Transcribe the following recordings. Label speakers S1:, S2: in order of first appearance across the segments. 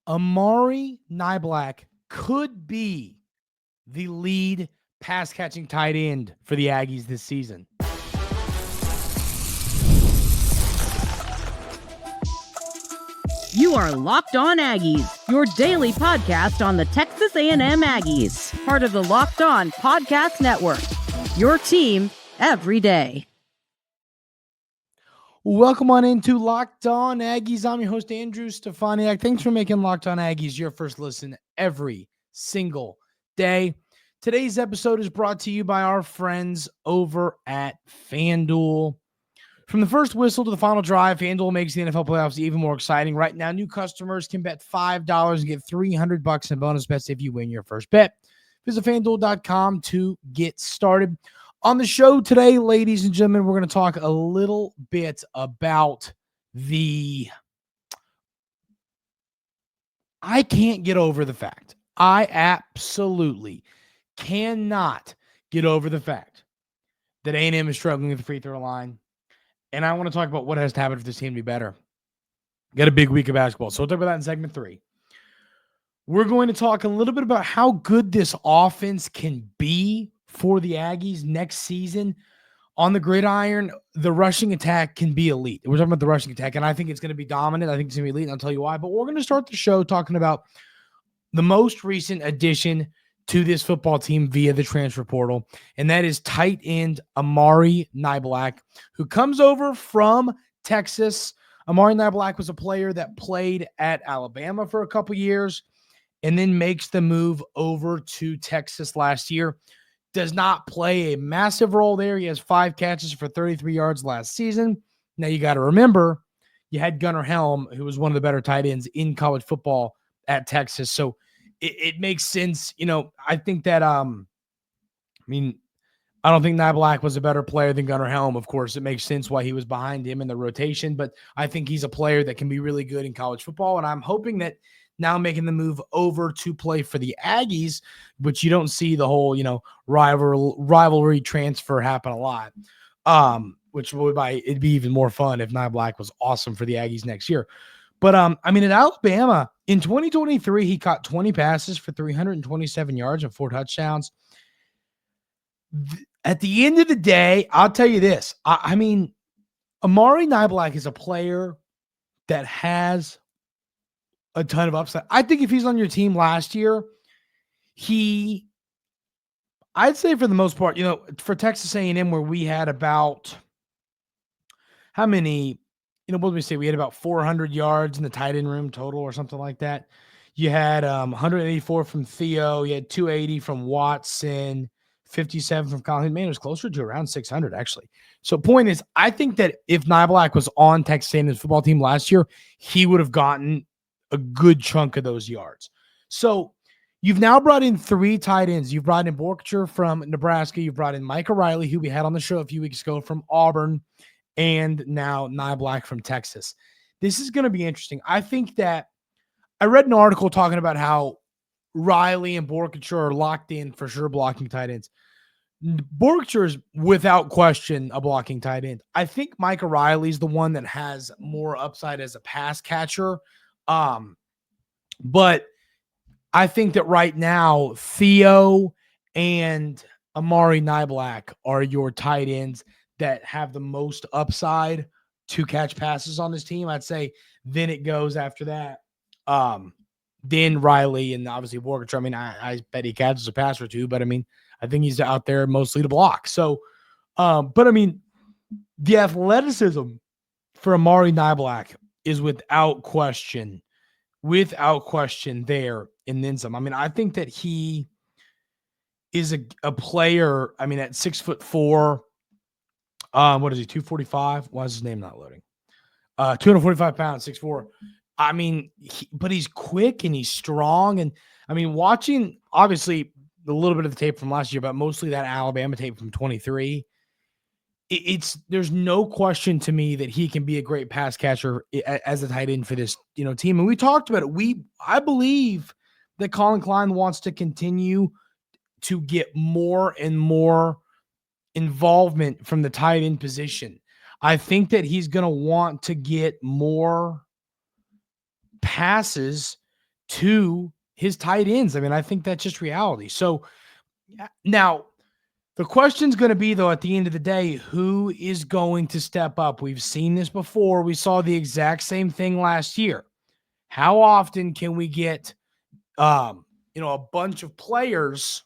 S1: Amari Niblack could be the lead pass-catching tight end for the Aggies this season.
S2: You are Locked On Aggies, your daily podcast on the Texas A&M Aggies, part of the Locked On Podcast Network, your team every day.
S1: Welcome on into Locked On Aggies. I'm your host, Andrew Stefaniak. Thanks for making Locked On Aggies your first listen every single day. Today's episode is brought to you by our friends over at FanDuel. From the first whistle to the final drive, FanDuel makes the NFL playoffs even more exciting. Right now, new customers can bet $5 and get $300 in bonus bets if you win your first bet. Visit FanDuel.com to get started. On the show today, ladies and gentlemen, we're going to talk a little bit about I can't get over the fact. I absolutely cannot get over the fact that A&M is struggling with the free throw line. And I want to talk about what has to happen for this team to be better. Got a big week of basketball. So we'll talk about that in segment 3. We're going to talk a little bit about how good this offense can be for the Aggies next season. On the gridiron, the rushing attack can be elite. We're talking about the rushing attack, and I think it's going to be dominant. I think it's going to be elite, and I'll tell you why. But we're going to start the show talking about the most recent addition to this football team via the transfer portal, and that is tight end Amari Niblack, who comes over from Texas. Amari Niblack was a player that played at Alabama for a couple years and then makes the move over to Texas last year. Does not play a massive role there. He has 5 catches for 33 yards last season. Now you got to remember, you had Gunnar Helm, who was one of the better tight ends in college football at Texas. So it makes sense. You know, I think that, I don't think Niblack was a better player than Gunnar Helm. Of course, it makes sense why he was behind him in the rotation, but I think he's a player that can be really good in college football. And I'm hoping that now making the move over to play for the Aggies, which you don't see the whole, rivalry transfer happen a lot, which it'd be even more fun if Niblack was awesome for the Aggies next year. But, at Alabama, in 2023, he caught 20 passes for 327 yards and 4 touchdowns. At the end of the day, I'll tell you this. Amari Niblack is a player that has a ton of upside. I think if he's on your team last year, I'd say for the most part, for Texas A&M, where we had about how many, what did we say? We had about 400 yards in the tight end room total or something like that. You had 184 from Theo. You had 280 from Watson, 57 from Colin. Man, it was closer to around 600, actually. So point is, I think that if Niblack was on Texas A&M's football team last year, he would have gotten a good chunk of those yards. So you've now brought in 3 tight ends. You've brought in Borkature from Nebraska. You've brought in Micah Riley, who we had on the show a few weeks ago from Auburn, and now Niblack from Texas. This is going to be interesting. I think that I read an article talking about how Riley and Borkature are locked in for sure blocking tight ends. Borkature is without question a blocking tight end. I think Micah Riley's the one that has more upside as a pass catcher. But I think that right now, Theo and Amari Niblack are your tight ends that have the most upside to catch passes on this team. I'd say then it goes after that. Then Riley and obviously Borkature. I bet he catches a pass or 2, but I think he's out there mostly to block. So, the athleticism for Amari Niblack is without question there and then some. I think that he is a player, at 6'4", what is he, 245? Why is his name not loading? 245 pounds, 6'4". But he's quick and he's strong. And watching obviously a little bit of the tape from last year, but mostly that Alabama tape from 23, there's no question to me that he can be a great pass catcher as a tight end for this, team. And we talked about it. I believe that Colin Klein wants to continue to get more and more involvement from the tight end position. I think that he's going to want to get more passes to his tight ends. I mean, I think that's just reality. So now the question's going to be, though, at the end of the day, who is going to step up? We've seen this before. We saw the exact same thing last year. How often can we get, a bunch of players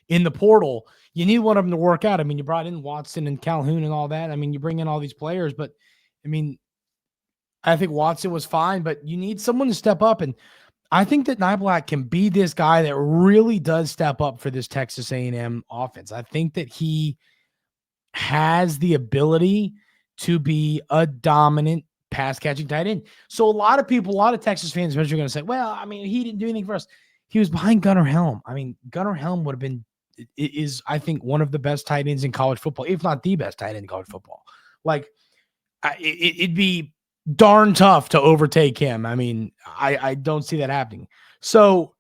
S1: in the portal? You need one of them to work out. I mean, you brought in Watson and Calhoun and all that. I mean, you bring in all these players, but I mean, I think Watson was fine, but you need someone to step up. And I think that Niblack can be this guy that really does step up for this Texas A&M offense. I think that he has the ability to be a dominant pass-catching tight end. So a lot of Texas fans are going to say, well, I mean, he didn't do anything for us. He was behind Gunnar Helm. I mean, Gunnar Helm is, I think, one of the best tight ends in college football, if not the best tight end in college football. Like, it'd be darn tough to overtake him. I mean, I don't see that happening. So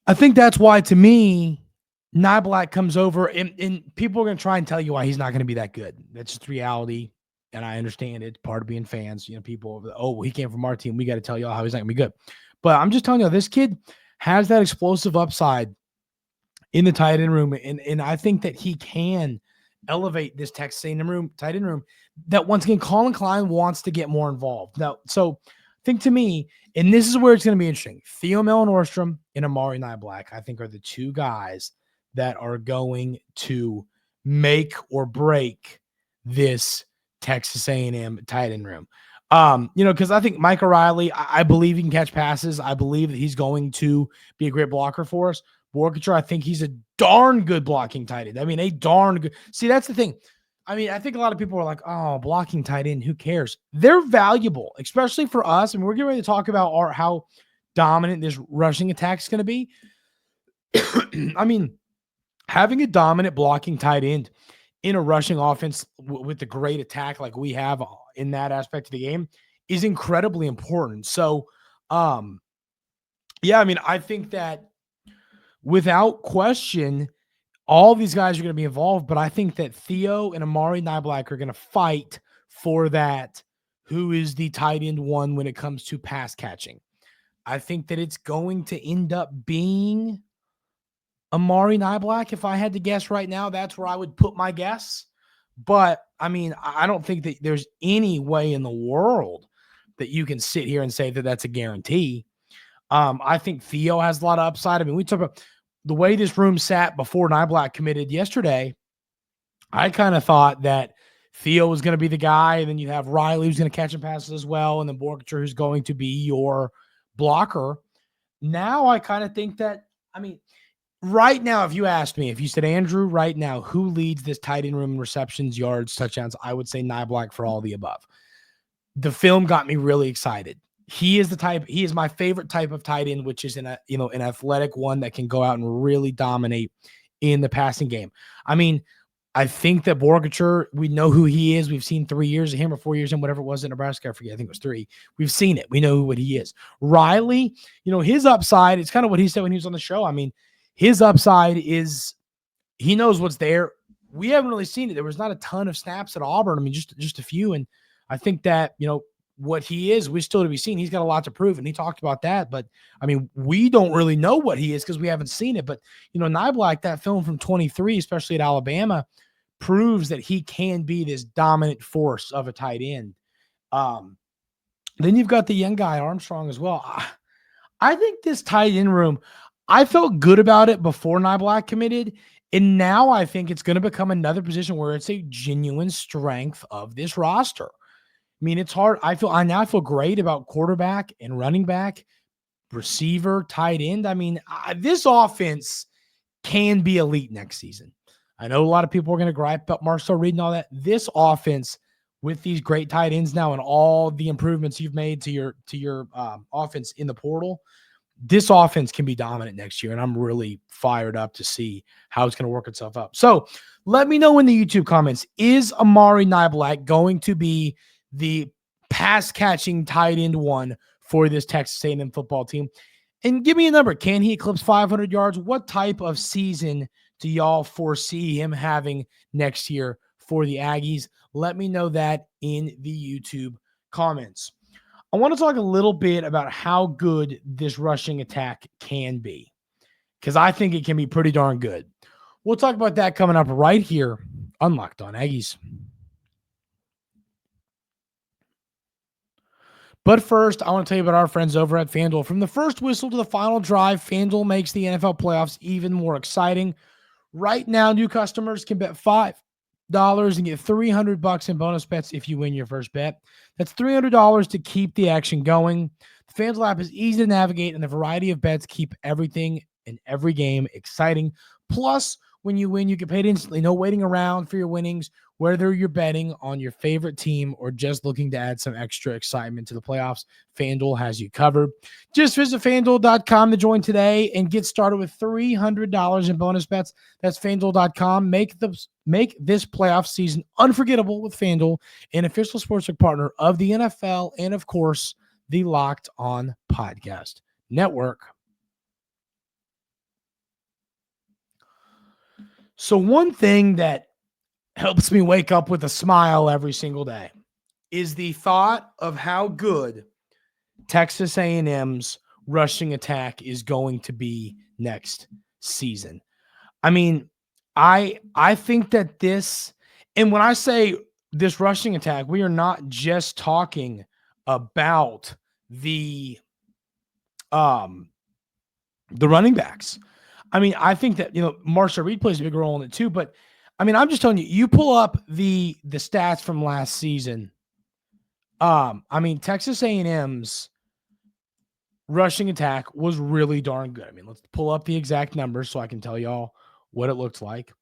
S1: I think that's why, to me, Niblack comes over, and people are going to try and tell you why he's not going to be that good. That's just reality, and I understand it. Part of being fans. People, well, he came from our team. We got to tell y'all how he's not going to be good. But I'm just telling you, this kid has that explosive upside in the tight end room, and I think that he can elevate this Texas A&M tight end room that, once again, Colin Klein wants to get more involved. Now, so think to me, and this is where it's going to be interesting, Theo Mellon-Nordstrom and Amari Niblack, I think, are the two guys that are going to make or break this Texas A&M tight end room. Because I think Mike O'Reilly, I believe he can catch passes. I believe that he's going to be a great blocker for us. Borkacher, I think he's a darn good blocking tight end. I mean, a darn good. See, that's the thing. I mean, I think a lot of people are like, oh, blocking tight end, who cares? They're valuable, especially for us. I mean, we're getting ready to talk about how dominant this rushing attack is going to be. I mean, having a dominant blocking tight end in a rushing offense with the great attack like we have in that aspect of the game is incredibly important. So, I mean, I think that without question, all these guys are going to be involved, but I think that Theo and Amari Niblack are going to fight for that. Who is the tight end one when it comes to pass catching? I think that it's going to end up being Amari Niblack. If I had to guess right now, that's where I would put my guess. But I mean, I don't think that there's any way in the world that you can sit here and say that that's a guarantee. I think Theo has a lot of upside. I mean, we talk about the way this room sat before Niblack committed yesterday. I kind of thought that Theo was going to be the guy, and then you have Riley who's going to catch and passes as well, and then Borkacher who's going to be your blocker. Now I kind of think that, I mean, right now, if you asked me, if you said, Andrew, right now, who leads this tight end room in receptions, yards, touchdowns, I would say Niblack for all the above. The film got me really excited. He is my favorite type of tight end, which is an athletic one that can go out and really dominate in the passing game. I mean, I think that Borkacher, we know who he is. We've seen 3 years of him or 4 years of him, whatever it was in Nebraska. I forget. I think it was 3. We've seen it. We know what he is. Riley, his upside, it's kind of what he said when he was on the show. I mean, his upside is he knows what's there. We haven't really seen it. There was not a ton of snaps at Auburn. I mean, just a few. And I think that, what he is, we're still to be seen. He's got a lot to prove, and he talked about that. But, I mean, we don't really know what he is because we haven't seen it. But, Niblack, that film from 23, especially at Alabama, proves that he can be this dominant force of a tight end. Then you've got the young guy, Armstrong, as well. I think this tight end room, I felt good about it before Niblack committed, and now I think it's going to become another position where it's a genuine strength of this roster. I mean, it's hard. I feel great about quarterback and running back, receiver, tight end. I mean, this offense can be elite next season. I know a lot of people are going to gripe about Marcel Reed and all that. This offense, with these great tight ends now and all the improvements you've made to your offense in the portal, this offense can be dominant next year, and I'm really fired up to see how it's going to work itself up. So let me know in the YouTube comments, is Amari Niblack going to be the pass-catching tight end one for this Texas A&M football team? And give me a number. Can he eclipse 500 yards? What type of season do y'all foresee him having next year for the Aggies? Let me know that in the YouTube comments. I want to talk a little bit about how good this rushing attack can be, because I think it can be pretty darn good. We'll talk about that coming up right here on Locked On Aggies. But first, I want to tell you about our friends over at FanDuel. From the first whistle to the final drive, FanDuel makes the NFL playoffs even more exciting. Right now, new customers can bet $5 and get $300 in bonus bets if you win your first bet. That's $300 to keep the action going. The FanDuel app is easy to navigate, and the variety of bets keep everything in every game exciting. Plus, when you win, you get paid instantly. No waiting around for your winnings, whether you're betting on your favorite team or just looking to add some extra excitement to the playoffs. FanDuel has you covered. Just visit FanDuel.com to join today and get started with $300 in bonus bets. That's FanDuel.com. Make this playoff season unforgettable with FanDuel, an official sportsbook partner of the NFL and, of course, the Locked On Podcast Network. So one thing that helps me wake up with a smile every single day is the thought of how good Texas A&M's rushing attack is going to be next season. I mean, I think that this, and when I say this rushing attack, we are not just talking about the running backs. I mean, I think that, Marcel Reed plays a big role in it too, but I mean, I'm just telling you, you pull up the stats from last season. I mean, Texas A&M's rushing attack was really darn good. I mean, let's pull up the exact numbers so I can tell y'all what it looked like.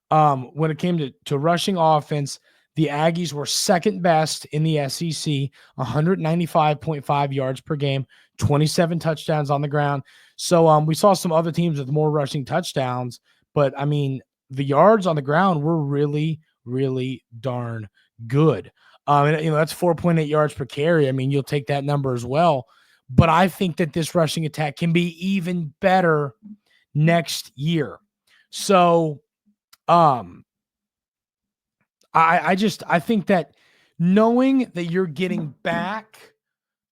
S1: When it came to rushing offense, the Aggies were second best in the SEC, 195.5 yards per game, 27 touchdowns on the ground. So we saw some other teams with more rushing touchdowns, but I mean, the yards on the ground were really, really darn good. That's 4.8 yards per carry. I mean, you'll take that number as well. But I think that this rushing attack can be even better next year. So, I think that knowing that you're getting back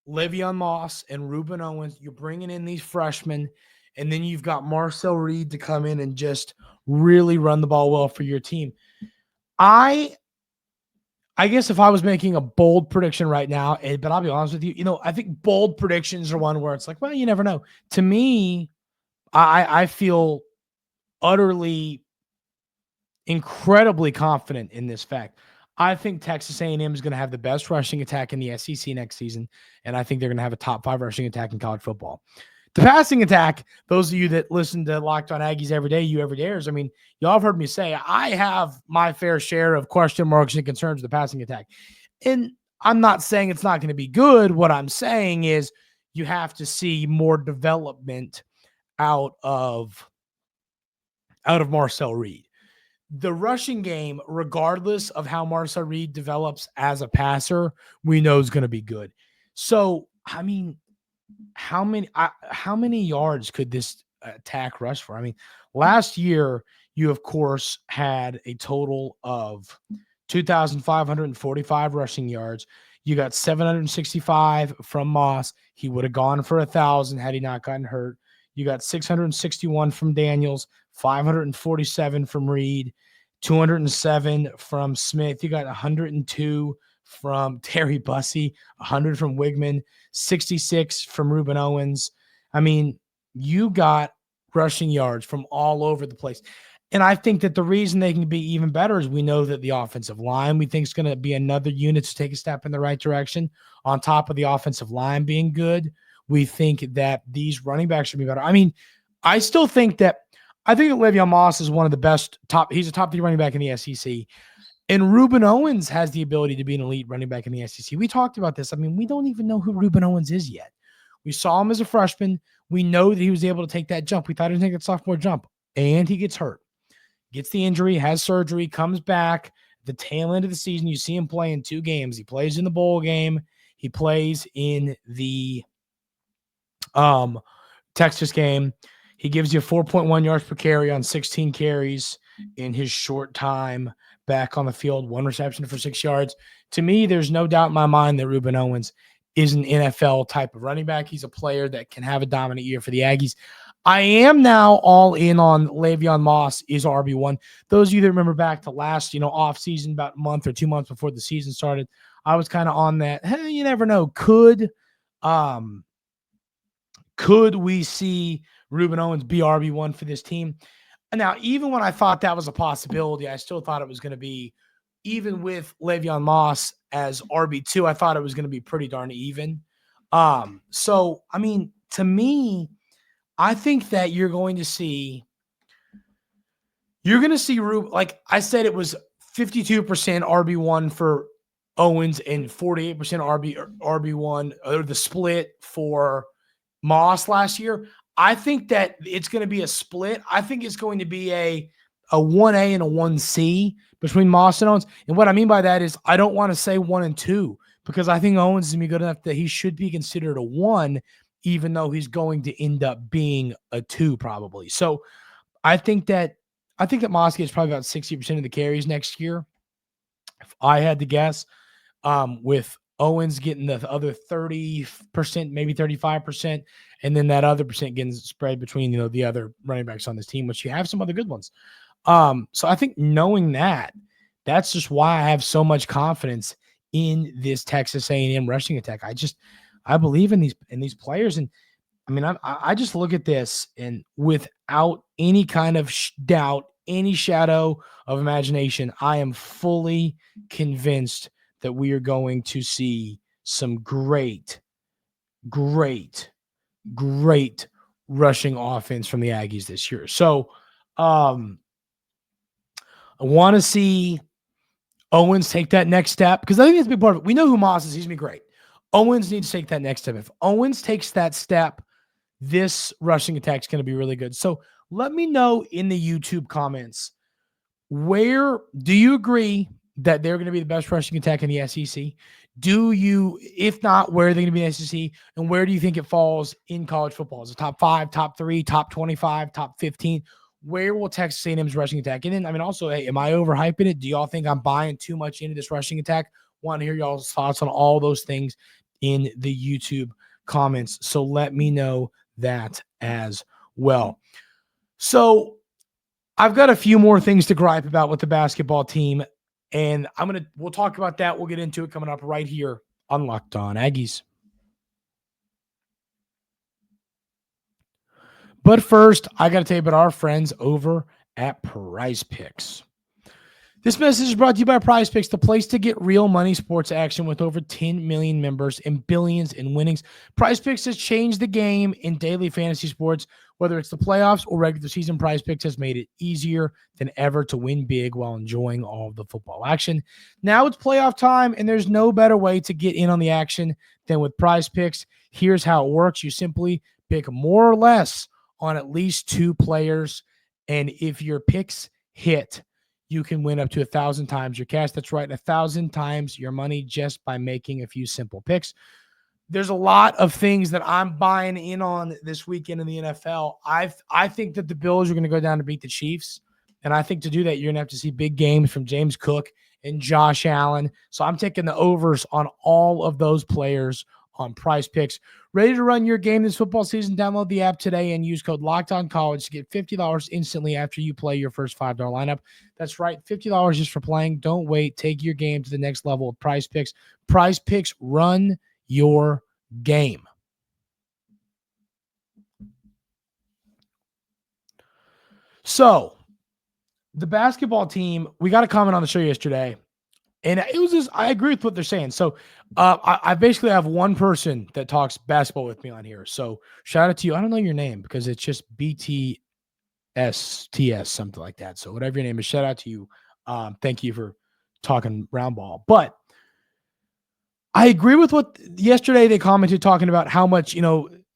S1: Le'Veon Moss and Reuben Owens, you're bringing in these freshmen, and then you've got Marcel Reed to come in and just really run the ball well for your team. I guess if I was making a bold prediction right now, but I'll be honest with you, I think bold predictions are one where it's like, well, you never know. To me, I feel utterly, incredibly confident in this fact. I think Texas A&M is going to have the best rushing attack in the SEC next season, and I think they're going to have a top 5 rushing attack in college football. The passing attack, those of you that listen to Locked On Aggies every day, you everydayers, I mean, y'all have heard me say I have my fair share of question marks and concerns with the passing attack. And I'm not saying it's not going to be good. What I'm saying is you have to see more development out of Marcel Reed. The rushing game, regardless of how Marcel Reed develops as a passer, we know is going to be good. So, I mean, how many yards could this attack rush for? I mean, last year, you, of course, had a total of 2,545 rushing yards. You got 765 from Moss. He would have gone for 1,000 had he not gotten hurt. You got 661 from Daniels, 547 from Reed, 207 from Smith. You got 102 from Terry Bussey, 100 from Wigman, 66 from Reuben Owens. I mean, you got rushing yards from all over the place. And I think that the reason they can be even better is we know that the offensive line, we think, is going to be another unit to take a step in the right direction. On top of the offensive line being good, we think that these running backs should be better. I mean, I think that Le'Veon Moss is one of the best he's a top 3 running back in the SEC. And Reuben Owens has the ability to be an elite running back in the SEC. We talked about this. I mean, we don't even know who Reuben Owens is yet. We saw him as a freshman. We know that he was able to take that jump. We thought he was going to take that sophomore jump. And he gets hurt. Gets the injury, has surgery, comes back. At the tail end of the season, you see him play in 2 games. He plays in the bowl game. He plays in the Texas game. He gives you 4.1 yards per carry on 16 carries in his short time back on the field, 1 reception for 6 yards. To me, there's no doubt in my mind that Reuben Owens is an NFL type of running back. He's a player that can have a dominant year for the Aggies. I am now all in on Le'Veon Moss is RB1. Those of you that remember back to last, off season, about a month or 2 months before the season started, I was kind of on that. Hey, you never know. Could we see Reuben Owens be RB1 for this team? Now, even when I thought that was a possibility, I still thought it was going to be, even with Le'Veon Moss as RB2, I thought it was going to be pretty darn even. So, I mean, to me, I think that you're going to see Reuben, like I said, it was 52% RB1 for Owens and 48% RB1, or the split for Moss last year. I think that it's going to be a split. I think it's going to be a 1A and a 1C between Moss and Owens. And what I mean by that is I don't want to say 1 and 2, because I think Owens is going to be good enough that he should be considered a 1, even though he's going to end up being a 2 probably. So I think that Moss gets probably about 60% of the carries next year, if I had to guess, with Owens getting the other 30%, maybe 35%, and then that other percent getting spread between, the other running backs on this team, which you have some other good ones. So I think knowing that's just why I have so much confidence in this Texas A&M rushing attack. I believe in these players. And I mean, I just look at this, and without any kind of doubt, any shadow of imagination, I am fully convinced that we are going to see some great rushing offense from the Aggies this year. So I want to see Owens take that next step, because I think it's a big part of it. We know who Moss is. He's going to be great. Owens needs to take that next step. If Owens takes that step, this rushing attack is going to be really good. So let me know in the YouTube comments, where do you agree that they're going to be the best rushing attack in the SEC? If not, where are they going to be in the SEC? And where do you think it falls in college football? Is it top 5, top 3, top 25, top 15? Where will Texas A&M's rushing attack? And then, I mean, also, hey, am I overhyping it? Do y'all think I'm buying too much into this rushing attack? Want to hear y'all's thoughts on all those things in the YouTube comments. So let me know that as well. So I've got a few more things to gripe about with the basketball team, and we'll talk about that. We'll get into it coming up right here on Locked On Aggies. But first, I got to tell you about our friends over at Prize Picks. This message is brought to you by Prize Picks, the place to get real money sports action with over 10 million members and billions in winnings. Prize Picks has changed the game in daily fantasy sports. Whether it's the playoffs or regular season, Prize Picks has made it easier than ever to win big while enjoying all of the football action. Now it's playoff time, and there's no better way to get in on the action than with Prize Picks. Here's how it works. You simply pick more or less on at least 2 players, and if your picks hit, you can win up to 1,000 times your cash. That's right, 1,000 times your money just by making a few simple picks. There's a lot of things that I'm buying in on this weekend in the NFL. I think that the Bills are going to go down to beat the Chiefs, and I think to do that, you're going to have to see big games from James Cook and Josh Allen. So I'm taking the overs on all of those players on Prize Picks. Ready to run your game this football season? Download the app today and use code LOCKEDONCollege to get $50 instantly after you play your first $5 lineup. That's right, $50 just for playing. Don't wait. Take your game to the next level with Prize Picks. Prize Picks, run your game. So, the basketball team, we got a comment on the show yesterday, and it was just, I agree with what they're saying. So I basically have one person that talks basketball with me on here. So shout out to you. I don't know your name because it's just BTSTS, something like that. So whatever your name is, shout out to you. Thank you for talking round ball. But I agree with what yesterday they commented, talking about how much,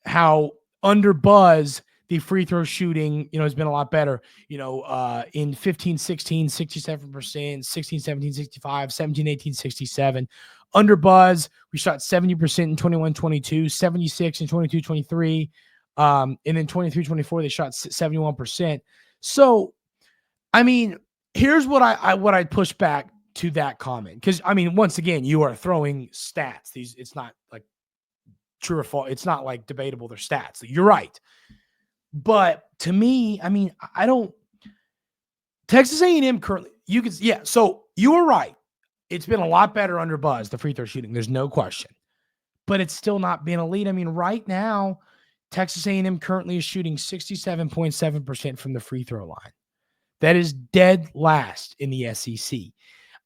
S1: how under buzz the free throw shooting, has been a lot better. In 15, 16, 67%, 16, 17, 65, 17, 18, 67. Under buzz, we shot 70% in 21, 22, 76 in 22, 23. And then 23, 24, they shot 71%. So, I mean, here's what I'd push back to that comment. Because, I mean, once again, you are throwing stats. It's not like true or false. It's not like debatable their stats. You're right. But to me, I mean, I don't – Texas A&M currently – you could – yeah, so you were right. It's been a lot better under Buzz, the free throw shooting. There's no question. But it's still not being elite. I mean, right now, Texas A&M currently is shooting 67.7% from the free throw line. That is dead last in the SEC.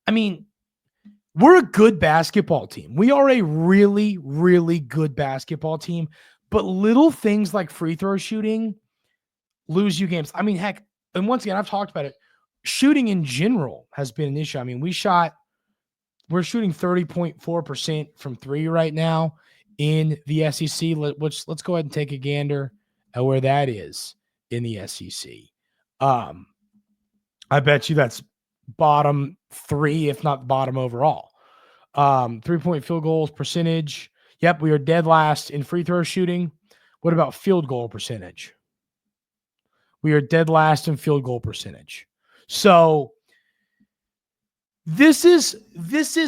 S1: I mean, we're a good basketball team. We are a really, really good basketball team. But little things like free throw shooting lose you games. I mean, heck, and once again, I've talked about it. Shooting in general has been an issue. I mean, we're shooting 30.4% from three right now in the SEC. Let's go ahead and take a gander at where that is in the SEC. I bet you that's bottom three, if not bottom overall. 3-point field goals percentage. Yep, we are dead last in free throw shooting. What about field goal percentage? We are dead last in field goal percentage. So this is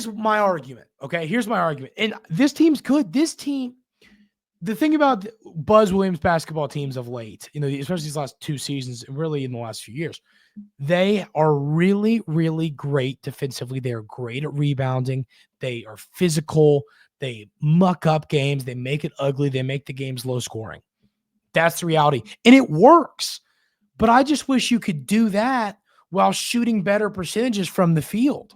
S1: my argument. Okay, here's my argument. And this team's good. This team, the thing about Buzz Williams basketball teams of late, especially these last two seasons, really in the last few years, they are really, really great defensively. They are great at rebounding. They are physical. They muck up games. They make it ugly. They make the games low scoring. That's the reality. And it works. But I just wish you could do that while shooting better percentages from the field.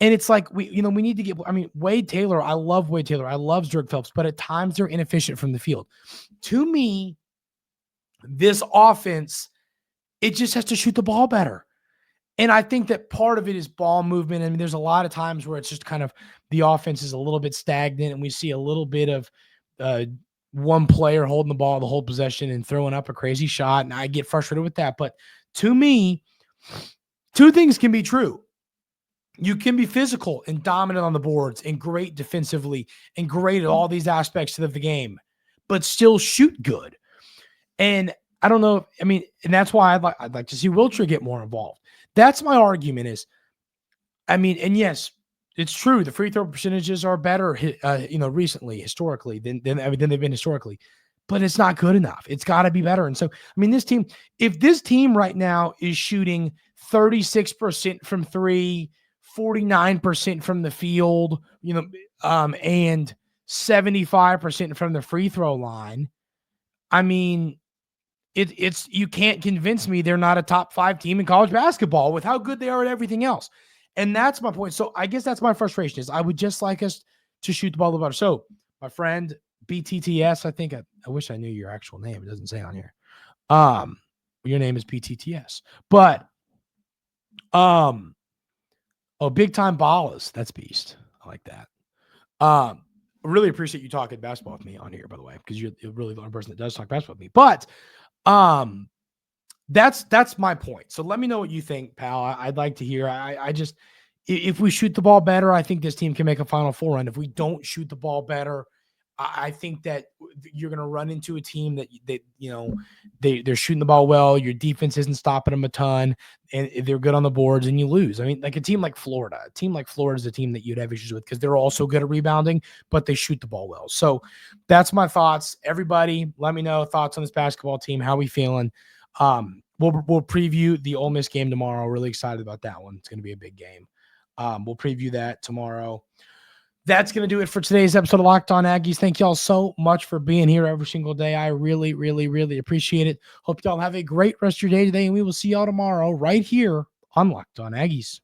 S1: And it's like, we need to get, Wade Taylor, I love Wade Taylor. I love Dirk Phelps, but at times they're inefficient from the field. To me, this offense, it just has to shoot the ball better. And I think that part of it is ball movement. I mean, there's a lot of times where it's just kind of the offense is a little bit stagnant and we see a little bit of one player holding the ball the whole possession and throwing up a crazy shot. And I get frustrated with that. But to me, two things can be true. You can be physical and dominant on the boards and great defensively and great at all these aspects of the game, but still shoot good. And I don't know. And that's why I'd like to see Wiltshire get more involved. That's my argument is, and yes, it's true. The free throw percentages are better, recently, historically than they've been historically, but it's not good enough. It's got to be better. And so, this team, if this team right now is shooting 36% from three, 49% from the field, and 75% from the free throw line, it's you can't convince me they're not a top 5 team in college basketball with how good they are at everything else. And that's my point. So I guess that's my frustration is I would just like us to shoot the ball a little better. So my friend BTTS, I think I wish I knew your actual name. It doesn't say on here. Your name is BTTS, but big time ballas. That's beast. I like that. I really appreciate you talking basketball with me on here, by the way, because you're really the only person that does talk basketball with me. But that's my point. So let me know what you think, pal. I'd like to hear. I just, if we shoot the ball better, I think this team can make a Final Four run. If we don't shoot the ball better, I think that you're going to run into a team that they're shooting the ball well. Your defense isn't stopping them a ton, and they're good on the boards, and you lose. Like a team like Florida. A team like Florida is a team that you'd have issues with because they're also good at rebounding, but they shoot the ball well. So that's my thoughts. Everybody, let me know thoughts on this basketball team. How we feeling? We'll preview the Ole Miss game tomorrow. Really excited about that one. It's going to be a big game. We'll preview that tomorrow. That's going to do it for today's episode of Locked On Aggies. Thank y'all so much for being here every single day. I really, really, really appreciate it. Hope y'all have a great rest of your day today, and we will see y'all tomorrow right here on Locked On Aggies.